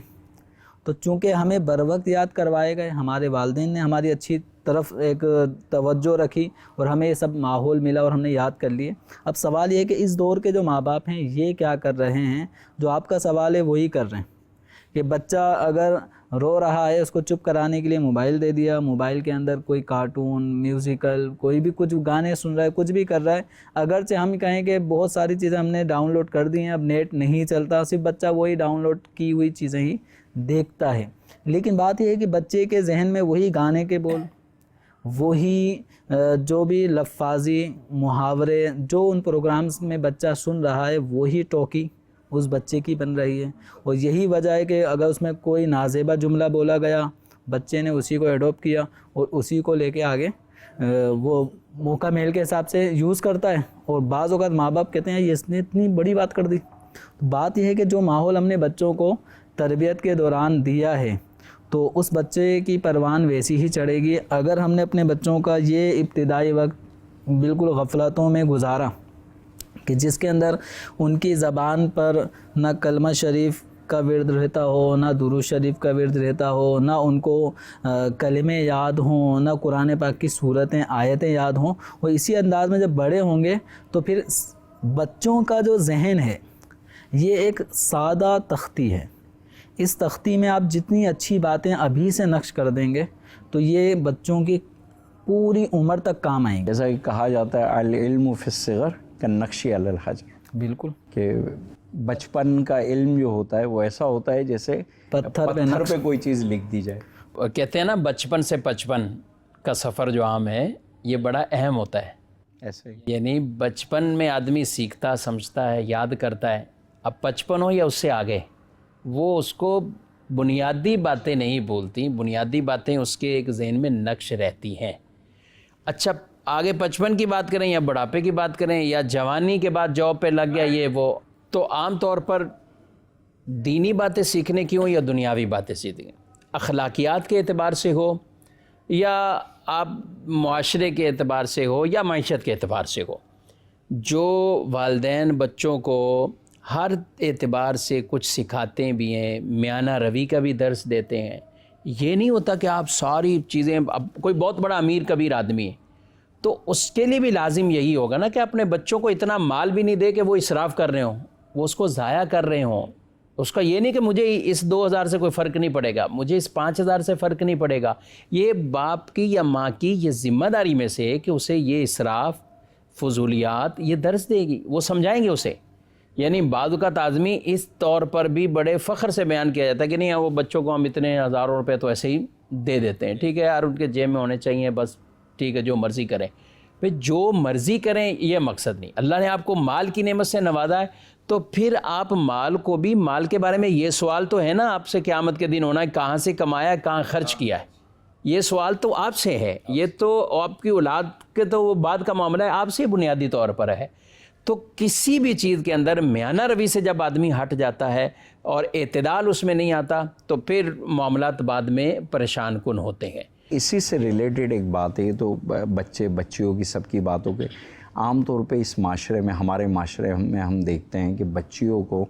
[SPEAKER 4] تو چونکہ ہمیں بر وقت یاد کروائے گئے، ہمارے والدین نے ہماری اچھی طرف ایک توجہ رکھی اور ہمیں یہ سب ماحول ملا اور ہم نے یاد کر لیے. اب سوال یہ ہے کہ اس دور کے جو ماں باپ ہیں یہ کیا کر رہے ہیں؟ جو آپ کا سوال ہے وہی کر رہے ہیں کہ بچہ اگر رو رہا ہے اس کو چپ کرانے کے لیے موبائل دے دیا، موبائل کے اندر کوئی کارٹون، میوزیکل، کوئی بھی کچھ گانے سن رہا ہے، کچھ بھی کر رہا ہے. اگرچہ ہم کہیں کہ بہت ساری چیزیں ہم نے ڈاؤن لوڈ کر دی ہیں، اب نیٹ نہیں چلتا، صرف بچہ وہی ڈاؤن لوڈ کی ہوئی چیزیں ہی دیکھتا ہے. لیکن بات یہ ہے کہ بچے کے ذہن میں وہی گانے کے بول، وہی جو بھی لفاظی محاورے جو ان پروگرامز میں بچہ سن رہا ہے وہی ٹوکی اس بچے کی بن رہی ہے. اور یہی وجہ ہے کہ اگر اس میں کوئی نازیبا جملہ بولا گیا بچے نے اسی کو ایڈوپٹ کیا اور اسی کو لے کے آگے وہ موقع میل کے حساب سے یوز کرتا ہے. اور بعض اوقات ماں باپ کہتے ہیں یہ اس نے اتنی بڑی بات کر دی. بات یہ ہے کہ جو ماحول ہم نے بچوں کو تربیت کے دوران دیا ہے تو اس بچے کی پروان ویسی ہی چڑھے گی. اگر ہم نے اپنے بچوں کا یہ ابتدائی وقت بالکل غفلتوں میں گزارا کہ جس کے اندر ان کی زبان پر نہ کلمہ شریف کا ورد رہتا ہو، نہ درود شریف کا ورد رہتا ہو، نہ ان کو کلمے یاد ہوں، نہ قرآن پاک کی صورتیں آیتیں یاد ہوں، اور اسی انداز میں جب بڑے ہوں گے تو پھر بچوں کا جو ذہن ہے یہ ایک سادہ تختی ہے. اس تختی میں آپ جتنی اچھی باتیں ابھی سے نقش کر دیں گے تو یہ بچوں کی پوری عمر تک کام آئیں گے.
[SPEAKER 1] جیسا کہ کہا جاتا ہے العلم فی الصغر کالنقش علی الحجر،
[SPEAKER 4] بالکل
[SPEAKER 1] کہ بچپن کا علم جو ہوتا ہے وہ ایسا ہوتا ہے جیسے
[SPEAKER 4] پتھر
[SPEAKER 1] پہ کوئی چیز لکھ دی جائے.
[SPEAKER 3] کہتے ہیں نا بچپن سے پچپن کا سفر جو عام ہے یہ بڑا اہم ہوتا ہے.
[SPEAKER 1] ایسے ہی
[SPEAKER 3] یعنی بچپن میں آدمی سیکھتا سمجھتا ہے، یاد کرتا ہے. اب پچپن ہو یا اس سے آگے وہ اس کو بنیادی باتیں نہیں بولتی، بنیادی باتیں اس کے ایک ذہن میں نقش رہتی ہیں. اچھا آگے بچپن کی بات کریں یا بڑھاپے کی بات کریں یا جوانی کے بعد جاب پہ لگ گیا یہ وہ، تو عام طور پر دینی باتیں سیکھنے کی ہوں یا دنیاوی باتیں سیکھیں، اخلاقیات کے اعتبار سے ہو یا آپ معاشرے کے اعتبار سے ہو یا معیشت کے اعتبار سے ہو، جو والدین بچوں کو ہر اعتبار سے کچھ سکھاتے بھی ہیں، میانہ روی کا بھی درس دیتے ہیں. یہ نہیں ہوتا کہ آپ ساری چیزیں، اب کوئی بہت بڑا امیر کبیر آدمی ہے تو اس کے لیے بھی لازم یہی ہوگا نا کہ اپنے بچوں کو اتنا مال بھی نہیں دے کہ وہ اسراف کر رہے ہوں، وہ اس کو ضائع کر رہے ہوں. اس کا یہ نہیں کہ مجھے اس 2000 سے کوئی فرق نہیں پڑے گا، مجھے اس 5000 سے فرق نہیں پڑے گا. یہ باپ کی یا ماں کی یہ ذمہ داری میں سے ہے کہ اسے یہ اسراف، فضولیات یہ درس دے گی، وہ سمجھائیں گے اسے. یعنی بعض اوقات آدمی اس طور پر بھی بڑے فخر سے بیان کیا جاتا ہے کہ نہیں وہ بچوں کو ہم اتنے ہزاروں روپے تو ایسے ہی دے دیتے ہیں، ٹھیک ہے یار ان کے جیب میں ہونے چاہیے، بس ٹھیک ہے جو مرضی کریں. پھر جو مرضی کریں یہ مقصد نہیں. اللہ نے آپ کو مال کی نعمت سے نوازا ہے تو پھر آپ مال کو بھی، مال کے بارے میں یہ سوال تو ہے نا آپ سے قیامت کے دن ہونا ہے، کہاں سے کمایا، کہاں خرچ کیا ہے. یہ سوال تو آپ سے ہے، یہ تو آپ کی اولاد کے تو وہ بعد کا معاملہ ہے، آپ سے بنیادی طور پر ہے. تو کسی بھی چیز کے اندر میانہ روی سے جب آدمی ہٹ جاتا ہے اور اعتدال اس میں نہیں آتا تو پھر معاملات بعد میں پریشان کن ہوتے ہیں.
[SPEAKER 1] اسی سے ریلیٹڈ ایک بات ہے تو بچے بچیوں کی سب کی باتوں کے عام طور پہ اس معاشرے میں، ہمارے معاشرے میں ہم دیکھتے ہیں کہ بچیوں کو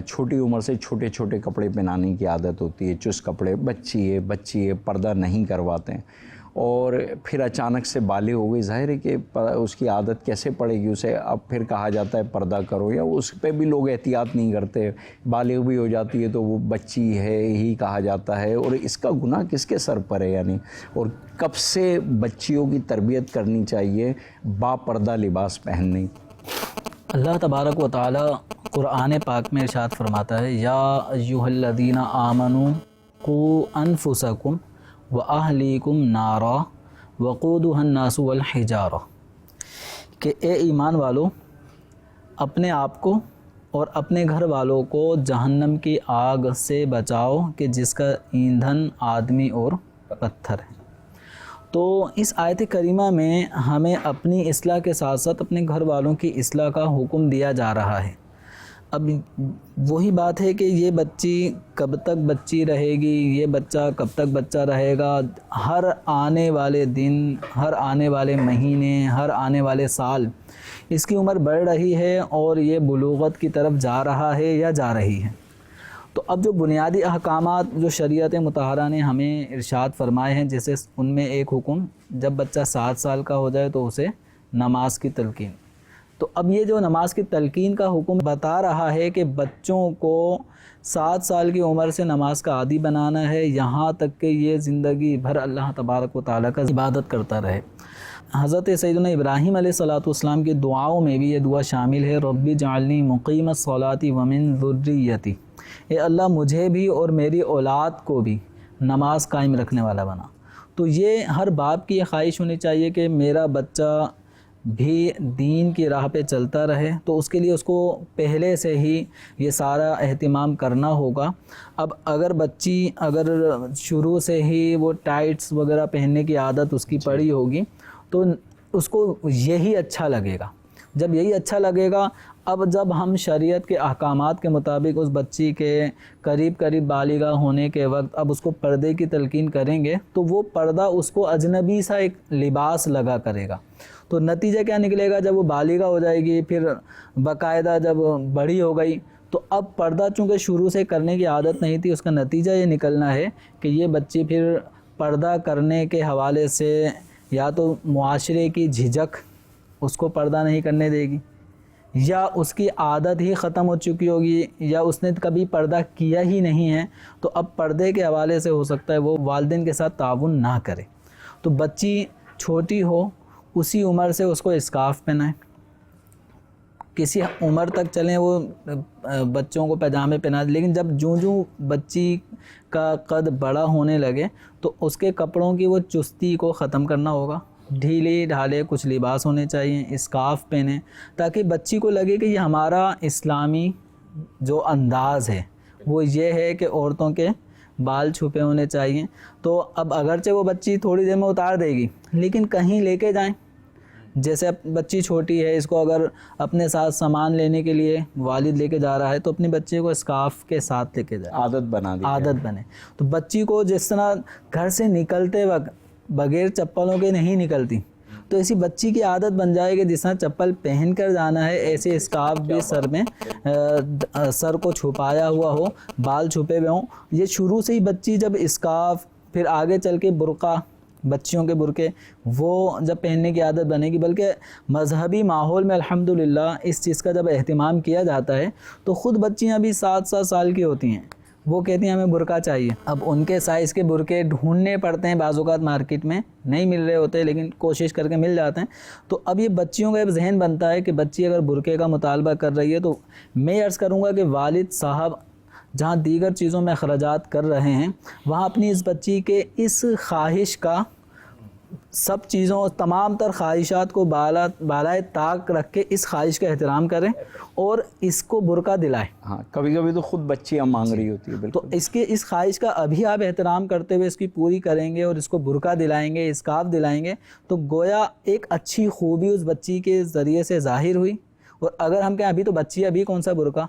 [SPEAKER 1] چھوٹی عمر سے چھوٹے چھوٹے کپڑے پہنانے کی عادت ہوتی ہے. چست کپڑے، بچی ہے پردہ نہیں کرواتے ہیں اور پھر اچانک سے بالغ ہو گئی. ظاہر ہے کہ اس کی عادت کیسے پڑے گی اسے. اب پھر کہا جاتا ہے پردہ کرو، یا اس پہ بھی لوگ احتیاط نہیں کرتے. بالغ بھی ہو جاتی ہے تو وہ بچی ہے ہی کہا جاتا ہے. اور اس کا گناہ کس کے سر پر ہے یعنی؟ اور کب سے بچیوں کی تربیت کرنی چاہیے با پردہ لباس پہننے؟
[SPEAKER 4] اللہ تبارک و تعالی قرآن پاک میں ارشاد فرماتا ہے یا ایھا الذین آمنوا قوا انفسکم وَأَهْلِكُمْ نَارًا وَقُودُهَا النَّاسُ وَالْحِجَارَةُ، کہ اے ایمان والو اپنے آپ کو اور اپنے گھر والوں کو جہنم کی آگ سے بچاؤ کہ جس کا ایندھن آدمی اور پتھر ہے. تو اس آیت کریمہ میں ہمیں اپنی اصلاح کے ساتھ ساتھ اپنے گھر والوں کی اصلاح کا حکم دیا جا رہا ہے. اب وہی بات ہے کہ یہ بچی کب تک بچی رہے گی، یہ بچہ کب تک بچہ رہے گا، ہر آنے والے دن، ہر آنے والے مہینے، ہر آنے والے سال اس کی عمر بڑھ رہی ہے اور یہ بلوغت کی طرف جا رہا ہے یا جا رہی ہے۔ تو اب جو بنیادی احکامات جو شریعت مطہرہ نے ہمیں ارشاد فرمائے ہیں، جیسے ان میں ایک حکم، جب بچہ 7 سال کا ہو جائے تو اسے نماز کی تلقین۔ تو اب یہ جو نماز کی تلقین کا حکم بتا رہا ہے کہ بچوں کو 7 سال کی عمر سے نماز کا عادی بنانا ہے، یہاں تک کہ یہ زندگی بھر اللہ تبارک و تعالیٰ کا عبادت کرتا رہے۔ حضرت سیدنا ابراہیم علیہ الصلوۃ والسلام کی دعاؤں میں بھی یہ دعا شامل ہے، رب اجعلنی مقیم الصلاۃ ومن ذریتی، اے اللہ مجھے بھی اور میری اولاد کو بھی نماز قائم رکھنے والا بنا۔ تو یہ ہر باپ کی یہ خواہش ہونی چاہیے کہ میرا بچہ بھی دین کی راہ پہ چلتا رہے، تو اس کے لیے اس کو پہلے سے ہی یہ سارا اہتمام کرنا ہوگا۔ اب اگر بچی اگر شروع سے ہی وہ ٹائٹس وغیرہ پہننے کی عادت اس کی پڑی ہوگی تو اس کو یہی اچھا لگے گا۔ جب یہی اچھا لگے گا، اب جب ہم شریعت کے احکامات کے مطابق اس بچی کے قریب بالغہ ہونے کے وقت اب اس کو پردے کی تلقین کریں گے تو وہ پردہ اس کو اجنبی سا ایک لباس لگا کرے گا۔ تو نتیجہ کیا نکلے گا، جب وہ بالغہ ہو جائے گی، پھر باقاعدہ جب بڑی ہو گئی تو اب پردہ چونکہ شروع سے کرنے کی عادت نہیں تھی، اس کا نتیجہ یہ نکلنا ہے کہ یہ بچی پھر پردہ کرنے کے حوالے سے یا تو معاشرے کی جھجک اس کو پردہ نہیں کرنے دے گی، یا اس کی عادت ہی ختم ہو چکی ہوگی، یا اس نے کبھی پردہ کیا ہی نہیں ہے، تو اب پردے کے حوالے سے ہو سکتا ہے وہ والدین کے ساتھ تعاون نہ کرے۔ تو بچی چھوٹی ہو اسی عمر سے اس کو اسکارف پہنائیں، کسی عمر تک چلیں وہ بچوں کو پاجامے پہنا دیں، لیکن جب جوں بچی کا قد بڑا ہونے لگے تو اس کے کپڑوں کی وہ چستی کو ختم کرنا ہوگا، ڈھیلے ڈھالے کچھ لباس ہونے چاہیے، اسکارف پہنیں، تاکہ بچی کو لگے کہ یہ ہمارا اسلامی جو انداز ہے وہ یہ ہے کہ عورتوں کے بال چھپے ہونے چاہیے۔ تو اب اگرچہ وہ بچی تھوڑی دیر میں اتار دے گی، لیکن کہیں لے کے جائیں، جیسے بچی چھوٹی ہے، اس کو اگر اپنے ساتھ سامان لینے کے لیے والد لے کے جا رہا ہے تو اپنی بچے کو اسکارف کے ساتھ لے کے جائے،
[SPEAKER 1] عادت بنا دی،
[SPEAKER 4] عادت بنے۔ تو بچی کو جس طرح گھر سے نکلتے وقت بغیر چپلوں کے نہیں نکلتی، تو ایسی بچی کی عادت بن جائے کہ جس طرح چپل پہن کر جانا ہے، ایسے اسکارف بھی سر میں سر کو چھپایا ہوا ہو، بال چھپے ہوئے ہوں۔ یہ شروع سے ہی بچی جب اسکارف، پھر آگے چل کے برقع، بچیوں کے برقعے وہ جب پہننے کی عادت بنے گی، بلکہ مذہبی ماحول میں الحمدللہ اس چیز کا جب اہتمام کیا جاتا ہے تو خود بچیاں بھی 7 سال کی ہوتی ہیں، وہ کہتی ہیں ہمیں برقع چاہیے۔ اب ان کے سائز کے برقعے ڈھونڈنے پڑتے ہیں، بعض اوقات مارکیٹ میں نہیں مل رہے ہوتے لیکن کوشش کر کے مل جاتے ہیں۔ تو اب یہ بچیوں کا ایک ذہن بنتا ہے کہ بچی اگر برقعے کا مطالبہ کر رہی ہے تو میں عرض کروں گا کہ والد صاحب جہاں دیگر چیزوں میں اخراجات کر رہے ہیں، وہاں اپنی اس بچی کے اس خواہش کا، سب چیزوں تمام تر خواہشات کو بالائے طاق رکھ کے اس خواہش کا احترام کریں اور اس کو برقع دلائیں۔
[SPEAKER 1] ہاں، کبھی کبھی تو خود بچیاں مانگ رہی ہوتی ہے،
[SPEAKER 4] تو
[SPEAKER 1] بالکل۔
[SPEAKER 4] اس خواہش کا ابھی آپ احترام کرتے ہوئے اس کی پوری کریں گے اور اس کو برقع دلائیں گے، اسکارف دلائیں گے، تو گویا ایک اچھی خوبی اس بچی کے ذریعے سے ظاہر ہوئی۔ اور اگر ہم کہیں ابھی تو بچی، ابھی کون سا برقع،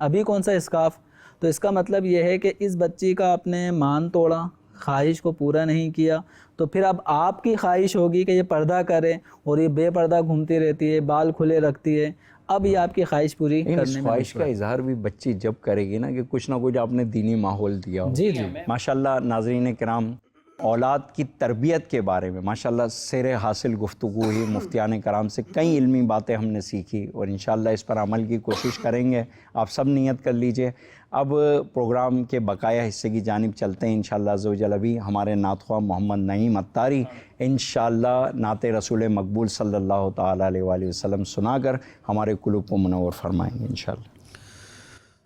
[SPEAKER 4] ابھی کون سا اسکارف، تو اس کا مطلب یہ ہے کہ اس بچی کا اپنے مان توڑا، خواہش کو پورا نہیں کیا، تو پھر اب آپ کی خواہش ہوگی کہ یہ پردہ کرے اور یہ بے پردہ گھومتی رہتی ہے، بال کھلے رکھتی ہے، اب یہ آپ کی خواہش پوری کرنے
[SPEAKER 1] اس
[SPEAKER 4] میں
[SPEAKER 1] خواہش کا اظہار بھی بچی جب کرے گی نا کہ کچھ نہ کچھ آپ نے دینی ماحول دیا ہو۔
[SPEAKER 4] جی
[SPEAKER 1] ماشاءاللہ ناظرین کرام، اولاد کی تربیت کے بارے میں ماشاءاللہ سیر حاصل گفتگو ہوئی، مفتیان کرام سے کئی علمی باتیں ہم نے سیکھی اور انشاءاللہ اس پر عمل کی کوشش کریں گے۔ آپ سب نیت کر لیجئے۔ اب پروگرام کے بقایا حصے کی جانب چلتے ہیں انشاءاللہ عز و جل۔ ابھی ہمارے نعت خواہ محمد نعیم عطاری انشاءاللہ نعت رسول مقبول صلی اللہ تعالیٰ علیہ وآلہ وسلم سنا کر ہمارے قلوب کو منور فرمائیں گے انشاءاللہ۔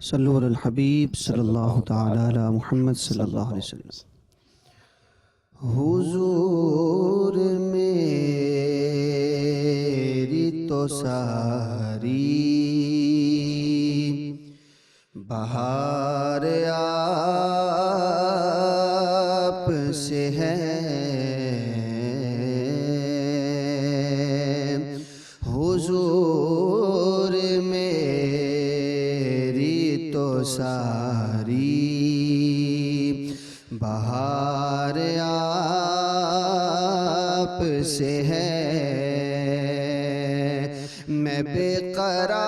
[SPEAKER 5] صلو علی الحبیب صلی اللہ تعالی علی محمد صلی اللہ علیہ وسلم۔ حضور میری تو ساری بہار آپ سے ہے، حضور میری ساری بہار آپ سے ہے، میں بے قرار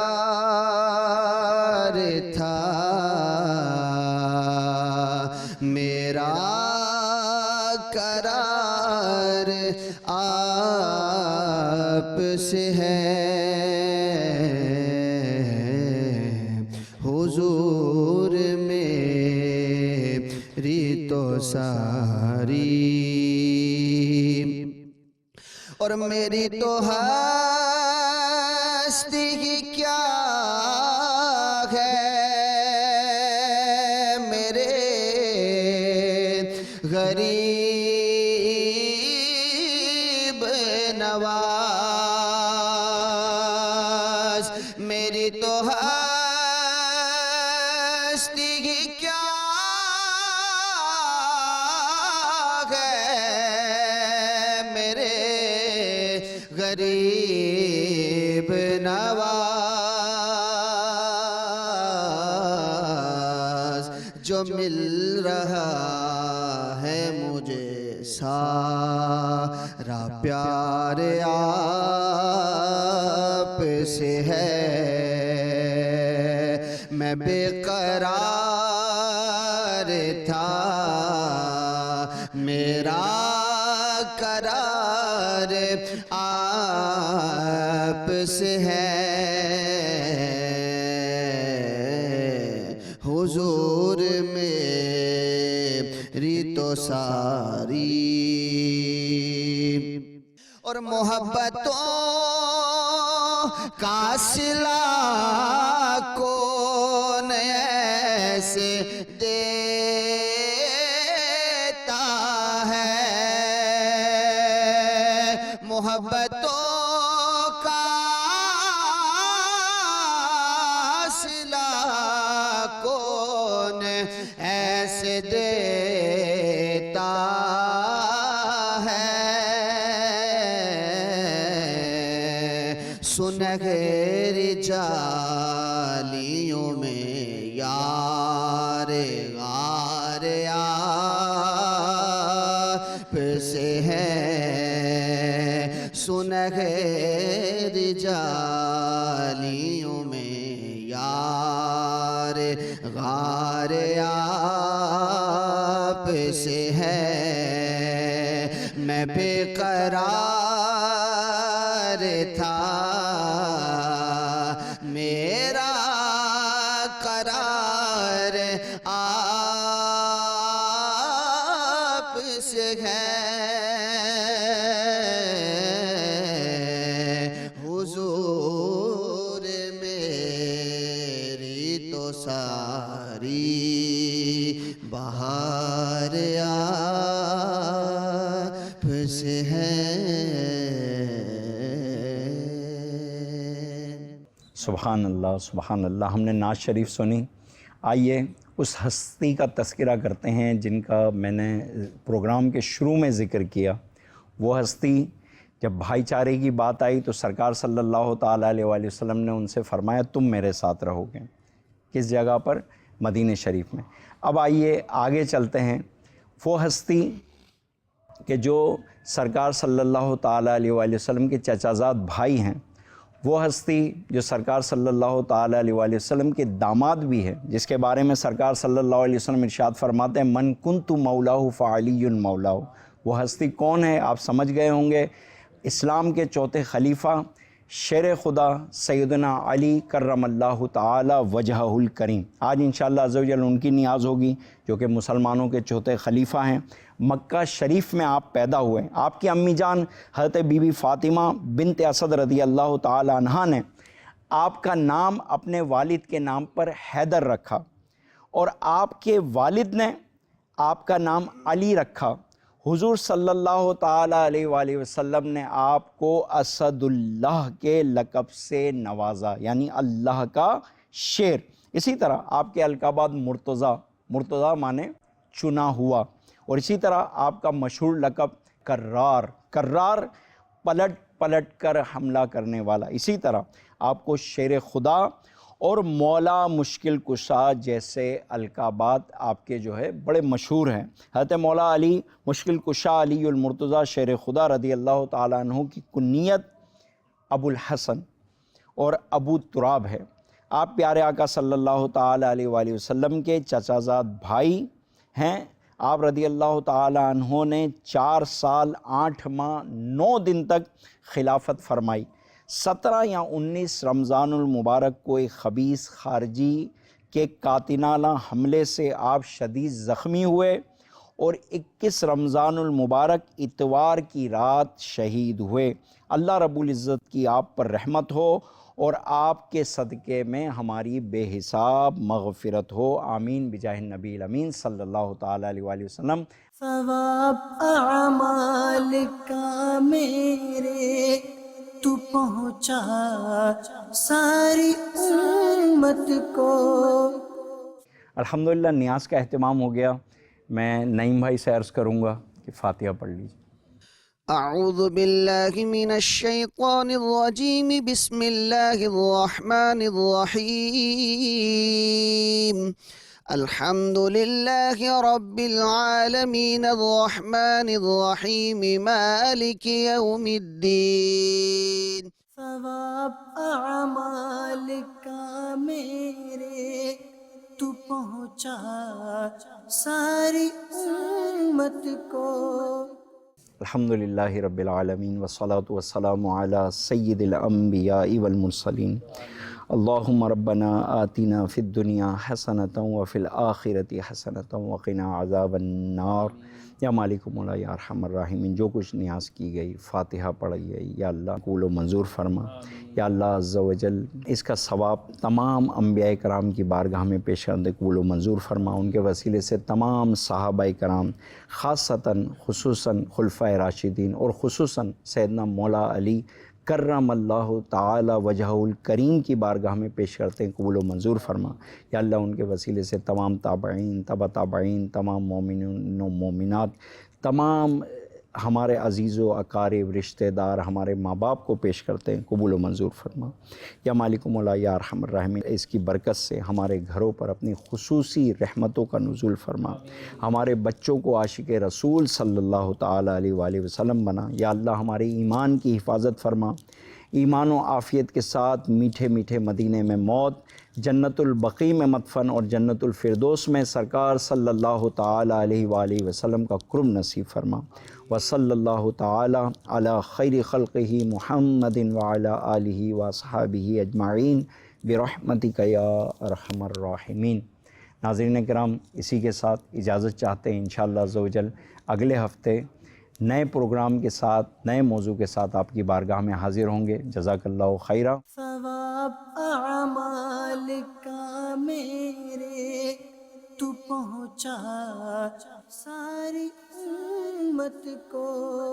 [SPEAKER 5] تھا، میرا قرار آپ سے ہے، حضور میری تو ساری، اور میری تو ہستی کی کیا ہے، میرے غریب نواز، میری تو ہستی کی کیا ہے، میرے غریب نواز، جو مل رہا ہے مجھے سارا پیار آپ سے ہے، میں بے قرار تھا، میرا قرار آپ سے ہے، حضور میری تو ساری، اور محبتوں کا صلہ کون ایسے دیتا ہے، محبتوں کا صلہ کون ایسے دیتا ہے، سنہری جالیوں میں یار غار آپ سے ہے، سنہری جالیوں میں یار غار آپ سے ہے، میں بے قرار تھا، میرا قرار آپ سے ہے، حضور میری تو ساری بہار آپ سے ہے۔
[SPEAKER 1] سبحان اللہ سبحان اللہ۔ ہم نے نعت شریف سنی، آئیے اس ہستی کا تذکرہ کرتے ہیں جن کا میں نے پروگرام کے شروع میں ذکر کیا۔ وہ ہستی جب بھائی چارے کی بات آئی تو سرکار صلی اللہ تعالیٰ علیہ وآلہ وسلم نے ان سے فرمایا تم میرے ساتھ رہو گے، کس جگہ پر؟ مدینہ شریف میں۔ اب آئیے آگے چلتے ہیں۔ وہ ہستی کہ جو سرکار صلی اللہ تعالیٰ علیہ وآلہ وسلم کے چچا زاد بھائی ہیں، وہ ہستی جو سرکار صلی اللہ تعالیٰ علیہ وآلہ وسلم کے داماد بھی ہے، جس کے بارے میں سرکار صلی اللہ علیہ وسلم ارشاد فرماتے ہیں من کنت مولاہ فعلی مولاہ۔ وہ ہستی کون ہے؟ آپ سمجھ گئے ہوں گے، اسلام کے چوتھے خلیفہ شیر خدا سیدنا علی کرم اللہ تعالی وجہہ الکریم۔ آج انشاءاللہ عز و جل ان کی نیاز ہوگی، جو کہ مسلمانوں کے چوتھے خلیفہ ہیں۔ مکہ شریف میں آپ پیدا ہوئے۔ آپ کی امی جان حضرت بی بی فاطمہ بنت اسد رضی اللہ تعالی عنہا نے آپ کا نام اپنے والد کے نام پر حیدر رکھا، اور آپ کے والد نے آپ کا نام علی رکھا۔ حضور صلی اللہ تعالیٰ علیہ وآلہ وسلم نے آپ کو اسد اللہ کے لقب سے نوازا، یعنی اللہ کا شیر۔ اسی طرح آپ کے القابات مرتضیٰ مانے چنا ہوا، اور اسی طرح آپ کا مشہور لقب کرار پلٹ کر حملہ کرنے والا۔ اسی طرح آپ کو شیر خدا اور مولا مشکل کشا جیسے القابات آپ کے جو ہے بڑے مشہور ہیں۔ حضرت مولا علی مشکل کشا علی المرتضیٰ شیر خدا رضی اللہ تعالیٰ عنہ کی کنیت ابو الحسن اور ابو تراب ہے۔ آپ پیارے آقا صلی اللہ تعالیٰ علیہ وآلہ وسلم کے چچا زاد بھائی ہیں۔ آپ رضی اللہ تعالیٰ عنہ نے 4 سال 8 ماہ 9 دن تک خلافت فرمائی۔ 17 یا 19 رمضان المبارک کو ایک خبیث خارجی کے قاتلانہ حملے سے آپ شدید زخمی ہوئے اور 21 رمضان المبارک اتوار کی رات شہید ہوئے۔ اللہ رب العزت کی آپ پر رحمت ہو اور آپ کے صدقے میں ہماری بے حساب مغفرت ہو، آمین بجاہ النبی الامین صلی اللہ تعالیٰ علیہ وآلہ وسلم۔
[SPEAKER 6] ثواب اعمال کا میرے تو پہنچا ساری امت کو۔
[SPEAKER 1] الحمدللہ نیاز کا اہتمام ہو گیا۔ میں نعیم بھائی سے عرض کروں گا کہ فاتحہ پڑھ لیجیے۔
[SPEAKER 5] اعوذ باللہ من الشیطان الرجیم، بسم اللہ الرحمن الرحیم۔ الحمد للہ رب العالمین الرحمن الرحیم مالک یوم الدین۔
[SPEAKER 6] ثواب اعمال کا میرے تو پہنچا ساری امت کو۔
[SPEAKER 1] الحمدللہ رب العالمین والصلاة والسلام علی سید الانبیاء والمرسلین۔ اللہم ربنا آتنا فی الدنیا حسنۃ وفی الآخرۃ حسنۃ وقنا عذاب النار۔ یا مالک مولا یا ارحم الراحمین، جو کچھ نیاز کی گئی فاتحہ پڑھی گئی، یا اللہ قبول و منظور فرما۔ یا اللہ عز و جل اس کا ثواب تمام انبیاء کرام کی بارگاہ میں پیش کرتے قبول و منظور فرما۔ ان کے وسیلے سے تمام صحابہ کرام، خاصتاً خصوصاً خلفائے راشدین اور خصوصاً سیدنا مولا علی کرم اللہ تعالی وجہہ الکریم کی بارگاہ میں پیش کرتے ہیں قبول و منظور فرما۔ یا اللہ ان کے وسیلے سے تمام تابعین، تبع تابعین، تمام مومنین و مومنات، تمام ہمارے عزیز و اقارب رشتہ دار، ہمارے ماں باپ کو پیش کرتے ہیں قبول و منظور فرما۔ یا مالک مولا یا ارحم الراحمین، اس کی برکت سے ہمارے گھروں پر اپنی خصوصی رحمتوں کا نزول فرما۔ ہمارے بچوں کو عاشق رسول صلی اللہ تعالیٰ علیہ وآلہ وسلم بنا۔ یا اللہ ہمارے ایمان کی حفاظت فرما، ایمان و عافیت کے ساتھ میٹھے میٹھے مدینے میں موت، جنت البقیع میں مدفن اور جنت الفردوس میں سرکار صلی اللہ تعالیٰ علیہ وآلہ وسلم کا قرب نصیب فرما۔ وصلی اللہ تعالیٰ علی خیر خلقہ محمد وعلی آلہ واصحابہ اجمعین برحمتک یا ارحم الراحمین۔ ناظرین کرام، اسی کے ساتھ اجازت چاہتے ہیں، انشاءاللہ عز و جل اگلے ہفتے نئے پروگرام کے ساتھ، نئے موضوع کے ساتھ آپ کی بارگاہ میں حاضر ہوں گے۔ جزاک اللہ خیرہ۔
[SPEAKER 6] ثواب اعمال کا میرے تو پہنچا ساری امت کو۔